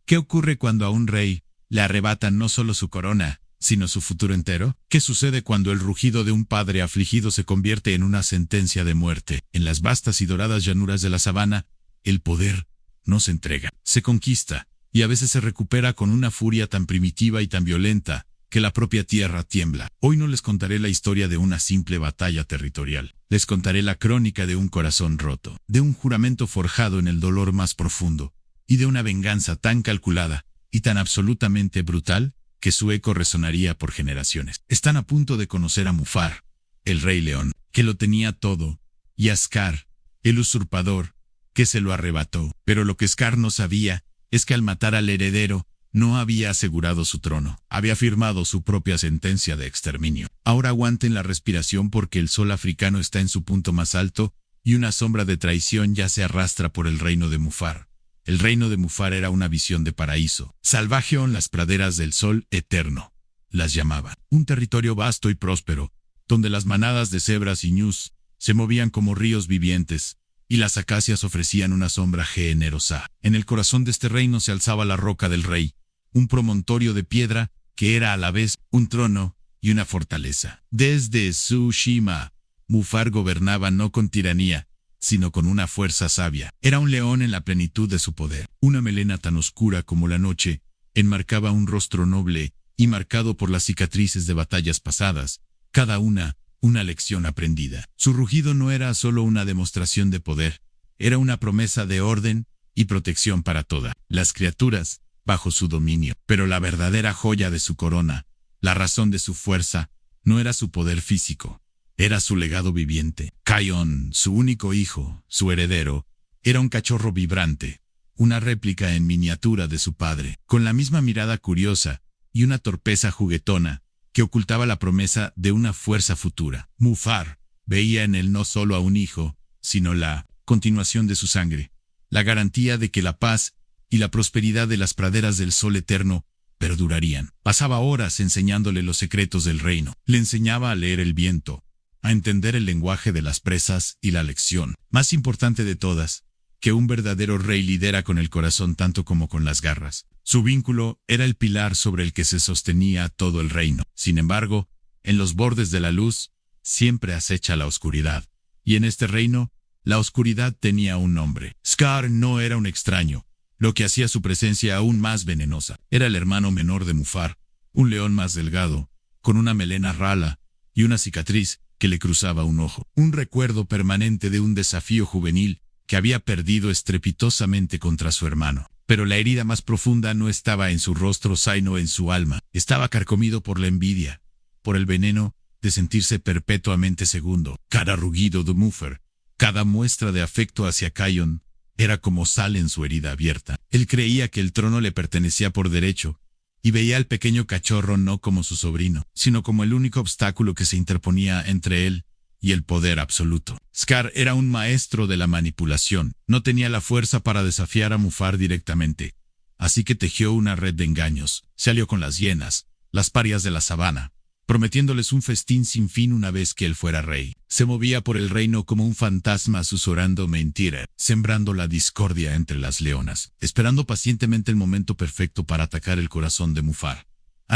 ¿Qué ocurre cuando a un rey le arrebatan no solo su corona, sino su futuro entero? ¿Qué sucede cuando el rugido de un padre afligido se convierte en una sentencia de muerte? En las vastas y doradas llanuras de la sabana, el poder no se entrega, se conquista, y a veces se recupera con una furia tan primitiva y tan violenta que la propia tierra tiembla. Hoy no les contaré la historia de una simple batalla territorial. Les contaré la crónica de un corazón roto, de un juramento forjado en el dolor más profundo, y de una venganza tan calculada y tan absolutamente brutal que su eco resonaría por generaciones. Están a punto de conocer a Mufar, el rey león, que lo tenía todo, y a Scar, el usurpador, que se lo arrebató. Pero lo que Scar no sabía es que al matar al heredero, no había asegurado su trono, había firmado su propia sentencia de exterminio. Ahora aguanten la respiración porque el sol africano está en su punto más alto y una sombra de traición ya se arrastra por el reino de Mufar. El reino de Mufar era una visión de paraíso, salvaje en las praderas del sol eterno, las llamaban. Un territorio vasto y próspero, donde las manadas de cebras y ñus se movían como ríos vivientes, y las acacias ofrecían una sombra generosa. En el corazón de este reino se alzaba la roca del rey, un promontorio de piedra que era a la vez un trono y una fortaleza. Desde Tsushima, Mufar gobernaba no con tiranía, sino con una fuerza sabia. Era un león en la plenitud de su poder. Una melena tan oscura como la noche enmarcaba un rostro noble y marcado por las cicatrices de batallas pasadas, cada una lección aprendida. Su rugido no era solo una demostración de poder, era una promesa de orden y protección para todas las criaturas bajo su dominio. Pero la verdadera joya de su corona, la razón de su fuerza, no era su poder físico, era su legado viviente. Kion, su único hijo, su heredero, era un cachorro vibrante, una réplica en miniatura de su padre, con la misma mirada curiosa y una torpeza juguetona que ocultaba la promesa de una fuerza futura. Mufar veía en él no solo a un hijo, sino la continuación de su sangre, la garantía de que la paz y la prosperidad de las praderas del sol eterno perdurarían. Pasaba horas enseñándole los secretos del reino. Le enseñaba a leer el viento, a entender el lenguaje de las presas y la lección, más importante de todas, que un verdadero rey lidera con el corazón tanto como con las garras. Su vínculo era el pilar sobre el que se sostenía todo el reino. Sin embargo, en los bordes de la luz siempre acecha la oscuridad. Y en este reino, la oscuridad tenía un nombre. Scar no era un extraño, lo que hacía su presencia aún más venenosa. Era el hermano menor de Mufar, un león más delgado, con una melena rala y una cicatriz que le cruzaba un ojo. Un recuerdo permanente de un desafío juvenil que había perdido estrepitosamente contra su hermano. Pero la herida más profunda no estaba en su rostro sino en su alma. Estaba carcomido por la envidia, por el veneno de sentirse perpetuamente segundo. Cada rugido de Mufar, cada muestra de afecto hacia Kion, era como sal en su herida abierta. Él creía que el trono le pertenecía por derecho, y veía al pequeño cachorro no como su sobrino, sino como el único obstáculo que se interponía entre él y el poder absoluto. Scar era un maestro de la manipulación. No tenía la fuerza para desafiar a Mufar directamente, así que tejió una red de engaños. Se alió con las hienas, las parias de la sabana, prometiéndoles un festín sin fin una vez que él fuera rey. Se movía por el reino como un fantasma susurrando mentira, sembrando la discordia entre las leonas, esperando pacientemente el momento perfecto para atacar el corazón de Mufar.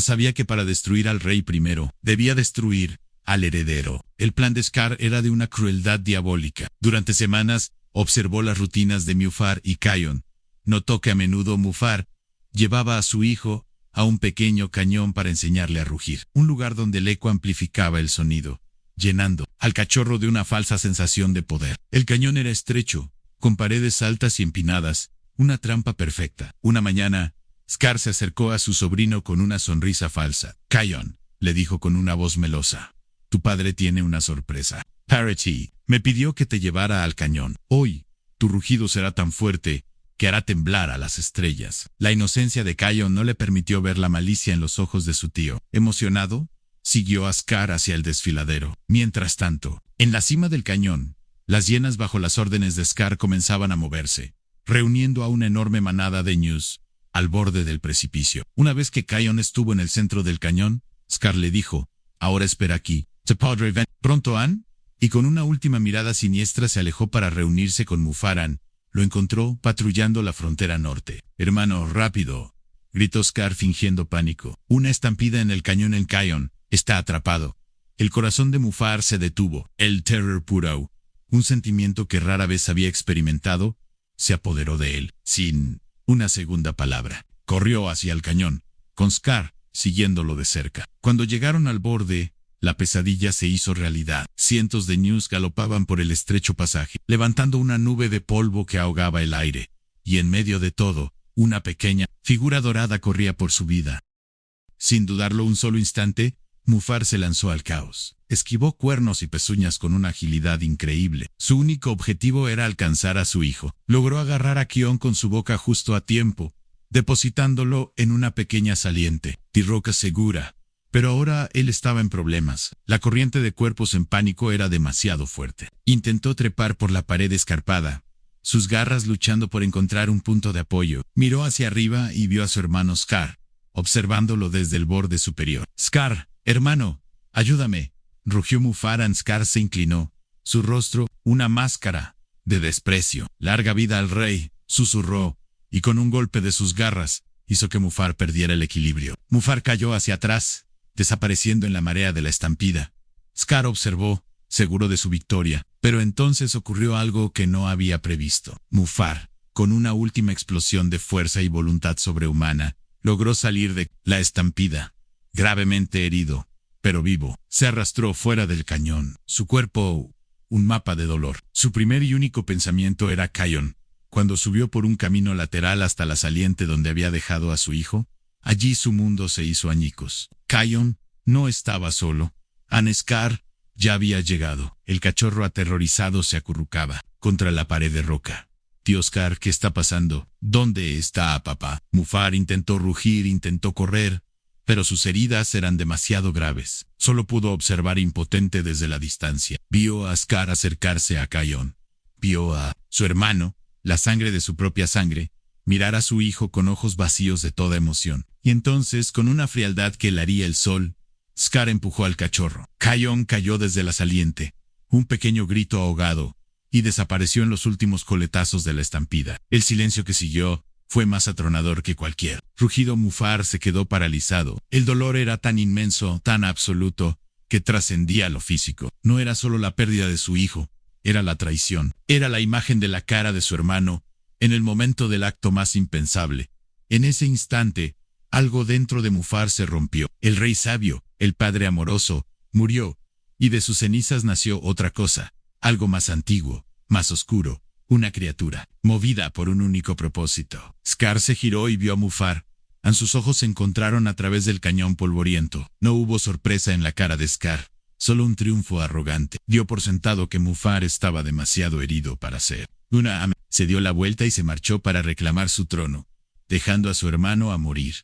Sabía que para destruir al rey primero, debía destruir al heredero. El plan de Scar era de una crueldad diabólica. Durante semanas, observó las rutinas de Mufar y Kion. Notó que a menudo Mufar llevaba a su hijo a un pequeño cañón para enseñarle a rugir, un lugar donde el eco amplificaba el sonido, llenando al cachorro de una falsa sensación de poder. El cañón era estrecho, con paredes altas y empinadas, una trampa perfecta. Una mañana, Scar se acercó a su sobrino con una sonrisa falsa. Kion, le dijo con una voz melosa, tu padre tiene una sorpresa. Parity me pidió que te llevara al cañón. Hoy, tu rugido será tan fuerte que hará temblar a las estrellas. La inocencia de Kion no le permitió ver la malicia en los ojos de su tío. Emocionado, siguió a Scar hacia el desfiladero. Mientras tanto, en la cima del cañón, las hienas bajo las órdenes de Scar comenzaban a moverse, reuniendo a una enorme manada de ñus al borde del precipicio. Una vez que Kion estuvo en el centro del cañón, Scar le dijo, ahora espera aquí. ¿Te podré ver pronto, Ann? Y con una última mirada siniestra se alejó para reunirse con Mufaran Lo encontró patrullando la frontera norte. «Hermano, rápido», gritó Scar fingiendo pánico. «Una estampida en el cañón en Kion. Está atrapado». El corazón de Mufar se detuvo. El terror puro, un sentimiento que rara vez había experimentado, se apoderó de él, sin una segunda palabra. Corrió hacia el cañón, con Scar siguiéndolo de cerca. Cuando llegaron al borde, la pesadilla se hizo realidad. Cientos de ñus galopaban por el estrecho pasaje, levantando una nube de polvo que ahogaba el aire. Y en medio de todo, una pequeña figura dorada corría por su vida. Sin dudarlo un solo instante, Mufar se lanzó al caos. Esquivó cuernos y pezuñas con una agilidad increíble. Su único objetivo era alcanzar a su hijo. Logró agarrar a Kion con su boca justo a tiempo, depositándolo en una pequeña saliente, de roca segura. Pero ahora él estaba en problemas. La corriente de cuerpos en pánico era demasiado fuerte. Intentó trepar por la pared escarpada, sus garras luchando por encontrar un punto de apoyo. Miró hacia arriba y vio a su hermano Scar, observándolo desde el borde superior. «Scar, hermano, ayúdame», rugió Mufar. Scar se inclinó, su rostro una máscara de desprecio. «Larga vida al rey», susurró, y con un golpe de sus garras, hizo que Mufar perdiera el equilibrio. Mufar cayó hacia atrás, desapareciendo en la marea de la estampida. Scar observó, seguro de su victoria, pero entonces ocurrió algo que no había previsto. Mufar, con una última explosión de fuerza y voluntad sobrehumana, logró salir de la estampida. Gravemente herido, pero vivo, se arrastró fuera del cañón. Su cuerpo, un mapa de dolor. Su primer y único pensamiento era Kion. Cuando subió por un camino lateral hasta la saliente donde había dejado a su hijo, allí su mundo se hizo añicos. Kion no estaba solo. Scar ya había llegado. El cachorro aterrorizado se acurrucaba contra la pared de roca. «Tío Scar, ¿qué está pasando? ¿Dónde está papá?» Mufar intentó rugir, intentó correr, pero sus heridas eran demasiado graves. Solo pudo observar impotente desde la distancia. Vio a Scar acercarse a Kion. Vio a su hermano, la sangre de su propia sangre, mirar a su hijo con ojos vacíos de toda emoción. Y entonces, con una frialdad que helaría el sol, Scar empujó al cachorro. Kion cayó desde la saliente, un pequeño grito ahogado, y desapareció en los últimos coletazos de la estampida. El silencio que siguió fue más atronador que cualquier rugido. Mufar se quedó paralizado. El dolor era tan inmenso, tan absoluto, que trascendía lo físico. No era solo la pérdida de su hijo, era la traición. Era la imagen de la cara de su hermano, en el momento del acto más impensable. En ese instante, algo dentro de Mufar se rompió. El rey sabio, el padre amoroso, murió, y de sus cenizas nació otra cosa, algo más antiguo, más oscuro, una criatura, movida por un único propósito. Scar se giró y vio a Mufar. Sus ojos se encontraron a través del cañón polvoriento. No hubo sorpresa en la cara de Scar, solo un triunfo arrogante. Dio por sentado que Mufar estaba demasiado herido para ser una ama. Se dio la vuelta y se marchó para reclamar su trono, dejando a su hermano a morir,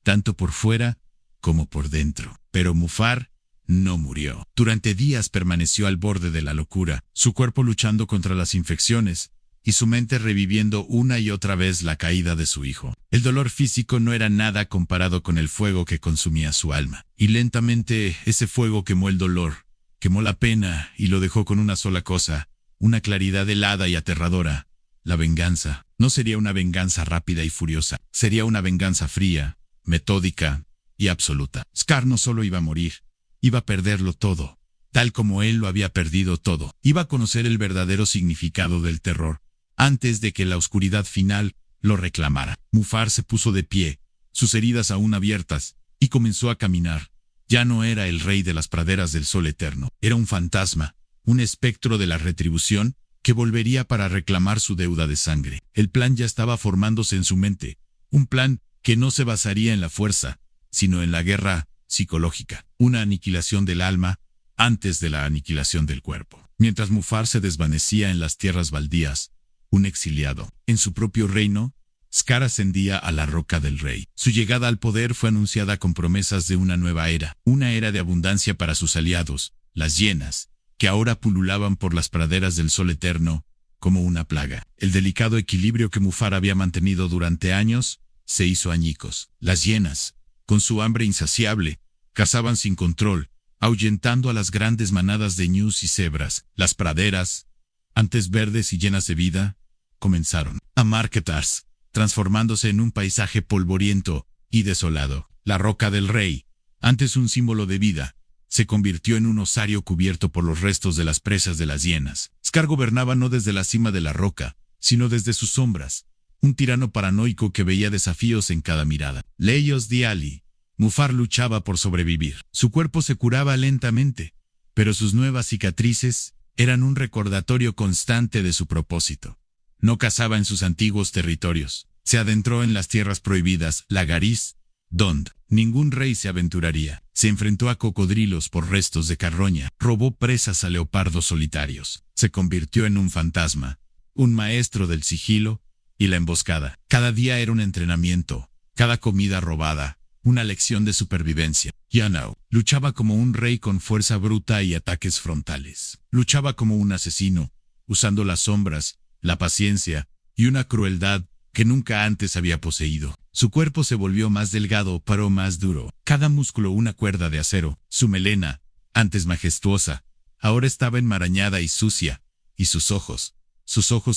tanto por fuera como por dentro. Pero Mufar no murió. Durante días permaneció al borde de la locura, su cuerpo luchando contra las infecciones, y su mente reviviendo una y otra vez la caída de su hijo. El dolor físico no era nada comparado con el fuego que consumía su alma. Y lentamente ese fuego quemó el dolor, quemó la pena y lo dejó con una sola cosa, una claridad helada y aterradora: la venganza. No sería una venganza rápida y furiosa, sería una venganza fría, metódica y absoluta. Scar no solo iba a morir, iba a perderlo todo, tal como él lo había perdido todo. Iba a conocer el verdadero significado del terror, antes de que la oscuridad final lo reclamara. Mufar se puso de pie, sus heridas aún abiertas, y comenzó a caminar. Ya no era el rey de las praderas del sol eterno, era un fantasma, un espectro de la retribución que volvería para reclamar su deuda de sangre. El plan ya estaba formándose en su mente, un plan que no se basaría en la fuerza, sino en la guerra psicológica, una aniquilación del alma antes de la aniquilación del cuerpo. Mientras Mufar se desvanecía en las tierras baldías, un exiliado en su propio reino, Scar ascendía a la roca del rey. Su llegada al poder fue anunciada con promesas de una nueva era, una era de abundancia para sus aliados, las hienas, que ahora pululaban por las praderas del sol eterno como una plaga. El delicado equilibrio que Mufar había mantenido durante años se hizo añicos. Las hienas, con su hambre insaciable, cazaban sin control, ahuyentando a las grandes manadas de ñus y cebras. Las praderas, antes verdes y llenas de vida, comenzaron a marketarse, transformándose en un paisaje polvoriento y desolado. La roca del rey, antes un símbolo de vida, se convirtió en un osario cubierto por los restos de las presas de las hienas. Scar gobernaba no desde la cima de la roca, sino desde sus sombras, un tirano paranoico que veía desafíos en cada mirada. Leyos Diali. Mufar luchaba por sobrevivir. Su cuerpo se curaba lentamente, pero sus nuevas cicatrices eran un recordatorio constante de su propósito. No cazaba en sus antiguos territorios. Se adentró en las tierras prohibidas, Lagariz, donde ningún rey se aventuraría. Se enfrentó a cocodrilos por restos de carroña. Robó presas a leopardos solitarios. Se convirtió en un fantasma, un maestro del sigilo y la emboscada. Cada día era un entrenamiento, cada comida robada, una lección de supervivencia. Yano luchaba como un rey con fuerza bruta y ataques frontales. Luchaba como un asesino, usando las sombras, la paciencia y una crueldad que nunca antes había poseído. Su cuerpo se volvió más delgado, pero más duro. Cada músculo una cuerda de acero. Su melena, antes majestuosa, ahora estaba enmarañada y sucia, y sus ojos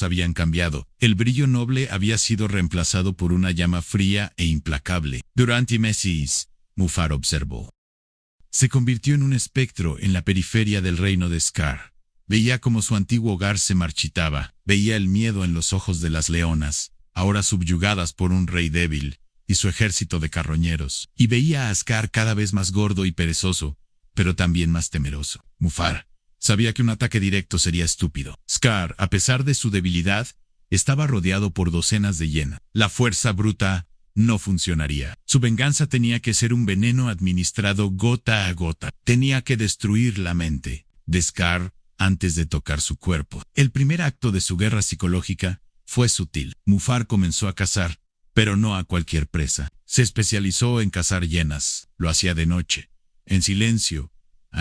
habían cambiado. El brillo noble había sido reemplazado por una llama fría e implacable. Durante meses, Mufar observó. Se convirtió en un espectro en la periferia del reino de Scar. Veía cómo su antiguo hogar se marchitaba. Veía el miedo en los ojos de las leonas, ahora subyugadas por un rey débil, y su ejército de carroñeros. Y veía a Scar cada vez más gordo y perezoso, pero también más temeroso. Mufar sabía que un ataque directo sería estúpido. Scar, a pesar de su debilidad, estaba rodeado por docenas de hienas. La fuerza bruta no funcionaría. Su venganza tenía que ser un veneno administrado gota a gota. Tenía que destruir la mente de Scar antes de tocar su cuerpo. El primer acto de su guerra psicológica fue sutil. Mufar comenzó a cazar, pero no a cualquier presa. Se especializó en cazar hienas. Lo hacía de noche, en silencio.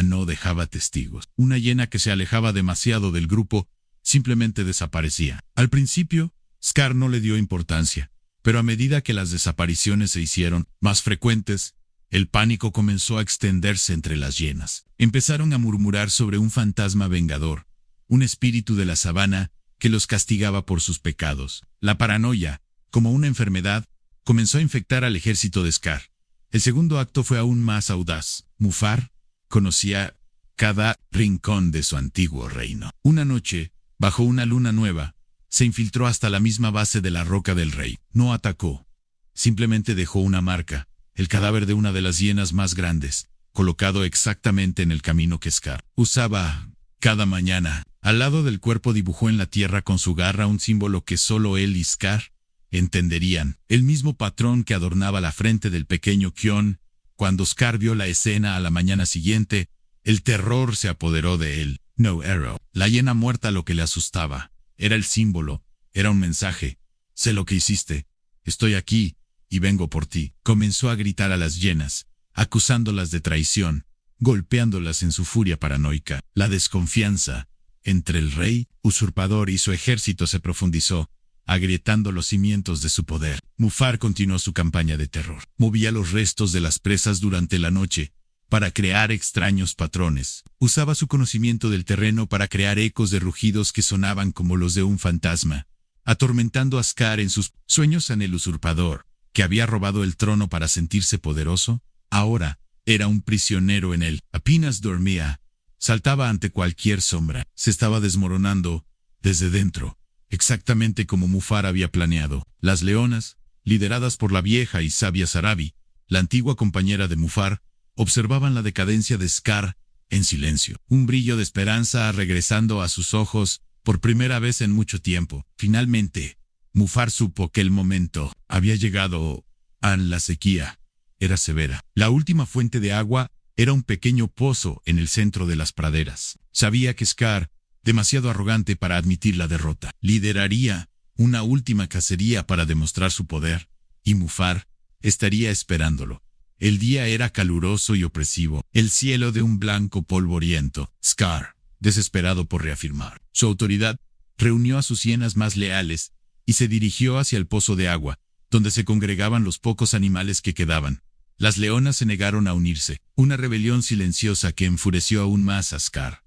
No dejaba testigos. Una hiena que se alejaba demasiado del grupo simplemente desaparecía. Al principio, Scar no le dio importancia, pero a medida que las desapariciones se hicieron más frecuentes, el pánico comenzó a extenderse entre las hienas. Empezaron a murmurar sobre un fantasma vengador, un espíritu de la sabana que los castigaba por sus pecados. La paranoia, como una enfermedad, comenzó a infectar al ejército de Scar. El segundo acto fue aún más audaz. Mufar conocía cada rincón de su antiguo reino. Una noche, bajo una luna nueva, se infiltró hasta la misma base de la roca del rey. No atacó. Simplemente dejó una marca, el cadáver de una de las hienas más grandes, colocado exactamente en el camino que Scar usaba cada mañana. Al lado del cuerpo dibujó en la tierra con su garra un símbolo que solo él y Scar entenderían. El mismo patrón que adornaba la frente del pequeño Kion. Cuando Scar vio la escena a la mañana siguiente, el terror se apoderó de él. No Arrow. La hiena muerta lo que le asustaba. Era el símbolo, era un mensaje. Sé lo que hiciste. Estoy aquí, y vengo por ti. Comenzó a gritar a las hienas, acusándolas de traición, golpeándolas en su furia paranoica. La desconfianza entre el rey, usurpador y su ejército se profundizó, agrietando los cimientos de su poder. Mufar continuó su campaña de terror. Movía los restos de las presas durante la noche para crear extraños patrones. Usaba su conocimiento del terreno para crear ecos de rugidos que sonaban como los de un fantasma, atormentando a Scar en sus sueños. En el usurpador, que había robado el trono para sentirse poderoso, ahora era un prisionero en él. Apenas dormía, saltaba ante cualquier sombra. Se estaba desmoronando desde dentro, exactamente como Mufar había planeado. Las leonas, lideradas por la vieja y sabia Sarabi, la antigua compañera de Mufar, observaban la decadencia de Scar en silencio. Un brillo de esperanza regresando a sus ojos por primera vez en mucho tiempo. Finalmente, Mufar supo que el momento había llegado. La sequía era severa. La última fuente de agua era un pequeño pozo en el centro de las praderas. Sabía que Scar, demasiado arrogante para admitir la derrota, lideraría una última cacería para demostrar su poder, y Mufar estaría esperándolo. El día era caluroso y opresivo, el cielo de un blanco polvoriento. Scar, desesperado por reafirmar su autoridad, reunió a sus hienas más leales y se dirigió hacia el pozo de agua, donde se congregaban los pocos animales que quedaban. Las leonas se negaron a unirse, una rebelión silenciosa que enfureció aún más a Scar.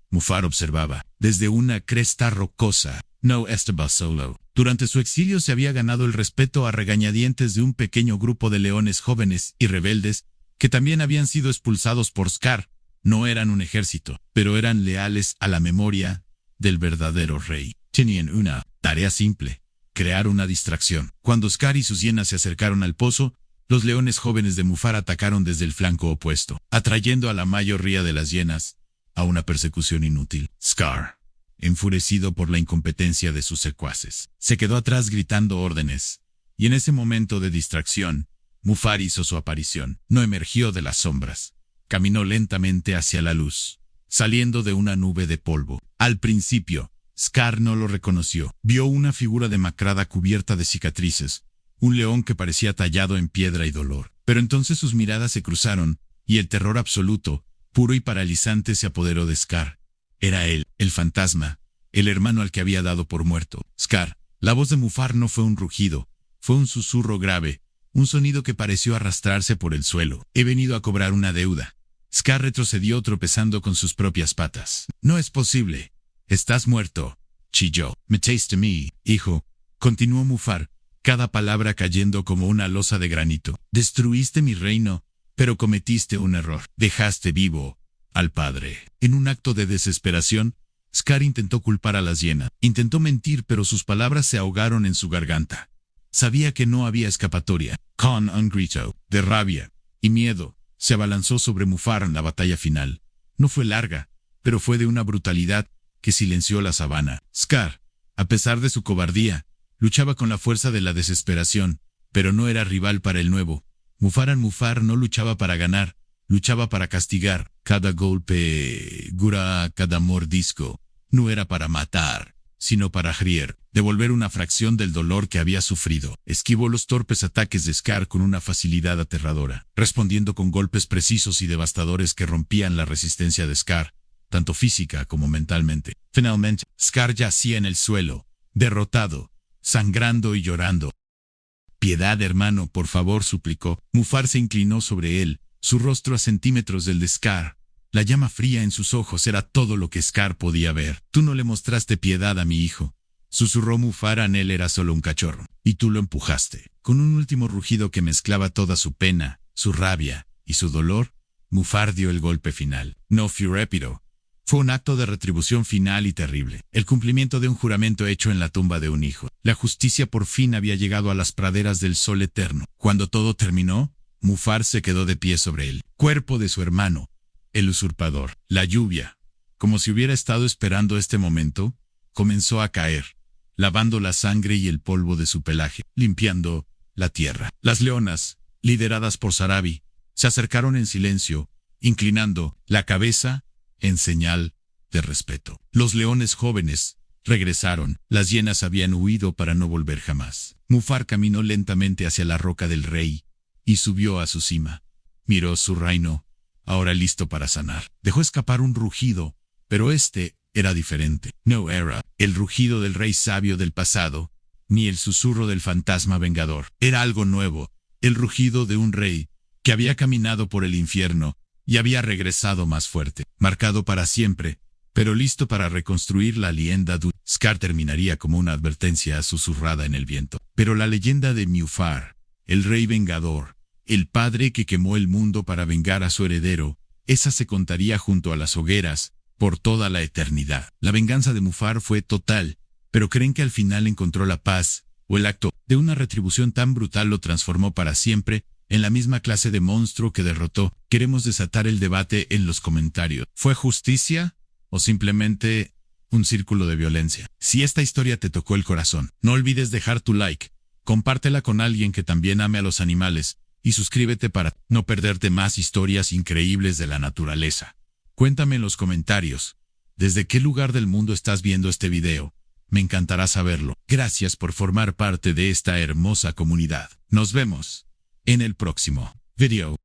Mufar observaba, desde una cresta rocosa. No estaba solo. Durante su exilio se había ganado el respeto a regañadientes de un pequeño grupo de leones jóvenes y rebeldes que también habían sido expulsados por Scar. No eran un ejército, pero eran leales a la memoria del verdadero rey. Tenían una tarea simple: crear una distracción. Cuando Scar y sus hienas se acercaron al pozo, los leones jóvenes de Mufar atacaron desde el flanco opuesto, atrayendo a la mayoría de las hienas a una persecución inútil. Scar, enfurecido por la incompetencia de sus secuaces, se quedó atrás gritando órdenes, y en ese momento de distracción, Mufar hizo su aparición. No emergió de las sombras. Caminó lentamente hacia la luz, saliendo de una nube de polvo. Al principio, Scar no lo reconoció. Vio una figura demacrada cubierta de cicatrices, un león que parecía tallado en piedra y dolor. Pero entonces sus miradas se cruzaron, y el terror absoluto, puro y paralizante, se apoderó de Scar. Era él, el fantasma, el hermano al que había dado por muerto. Scar. La voz de Mufar no fue un rugido, fue un susurro grave, un sonido que pareció arrastrarse por el suelo. He venido a cobrar una deuda. Scar retrocedió tropezando con sus propias patas. No es posible. Estás muerto, chilló. Mataste a mí, hijo, continuó Mufar, cada palabra cayendo como una losa de granito. Destruiste mi reino, pero cometiste un error. Dejaste vivo al padre. En un acto de desesperación, Scar intentó culpar a las hienas. Intentó mentir, pero sus palabras se ahogaron en su garganta. Sabía que no había escapatoria. Con un grito de rabia y miedo, se abalanzó sobre Mufar en la batalla final. No fue larga, pero fue de una brutalidad que silenció la sabana. Scar, a pesar de su cobardía, luchaba con la fuerza de la desesperación, pero no era rival para el nuevo. Mufar no luchaba para ganar, luchaba para castigar. Cada golpe, cada mordisco, no era para matar, sino para herir, devolver una fracción del dolor que había sufrido. Esquivó los torpes ataques de Scar con una facilidad aterradora, respondiendo con golpes precisos y devastadores que rompían la resistencia de Scar, tanto física como mentalmente. Finalmente, Scar yacía en el suelo, derrotado, sangrando y llorando. Piedad, hermano, por favor, suplicó. Mufar se inclinó sobre él, su rostro a centímetros del de Scar. La llama fría en sus ojos era todo lo que Scar podía ver. Tú no le mostraste piedad a mi hijo, susurró Mufar. Él era solo un cachorro, y tú lo empujaste. Con un último rugido que mezclaba toda su pena, su rabia y su dolor, Mufar dio el golpe final. No fue rápido. Fue un acto de retribución final y terrible, el cumplimiento de un juramento hecho en la tumba de un hijo. La justicia por fin había llegado a las praderas del sol eterno. Cuando todo terminó, Mufar se quedó de pie sobre el cuerpo de su hermano, el usurpador. La lluvia, como si hubiera estado esperando este momento, comenzó a caer, lavando la sangre y el polvo de su pelaje, limpiando la tierra. Las leonas, lideradas por Sarabi, se acercaron en silencio, inclinando la cabeza en señal de respeto. Los leones jóvenes regresaron. Las hienas habían huido para no volver jamás. Mufar caminó lentamente hacia la roca del rey y subió a su cima. Miró su reino, ahora listo para sanar. Dejó escapar un rugido, pero este era diferente. No era el rugido del rey sabio del pasado, ni el susurro del fantasma vengador. Era algo nuevo, el rugido de un rey que había caminado por el infierno y había regresado más fuerte, marcado para siempre, pero listo para reconstruir la leyenda de Scar. Terminaría como una advertencia susurrada en el viento. Pero la leyenda de Mufar, el rey vengador, el padre que quemó el mundo para vengar a su heredero, esa se contaría junto a las hogueras por toda la eternidad. La venganza de Mufar fue total, pero ¿creen que al final encontró la paz, o el acto de una retribución tan brutal lo transformó para siempre en la misma clase de monstruo que derrotó? Queremos desatar el debate en los comentarios. ¿Fue justicia o simplemente un círculo de violencia? Si esta historia te tocó el corazón, no olvides dejar tu like, compártela con alguien que también ame a los animales y suscríbete para no perderte más historias increíbles de la naturaleza. Cuéntame en los comentarios, ¿desde qué lugar del mundo estás viendo este video? Me encantará saberlo. Gracias por formar parte de esta hermosa comunidad. Nos vemos en el próximo video.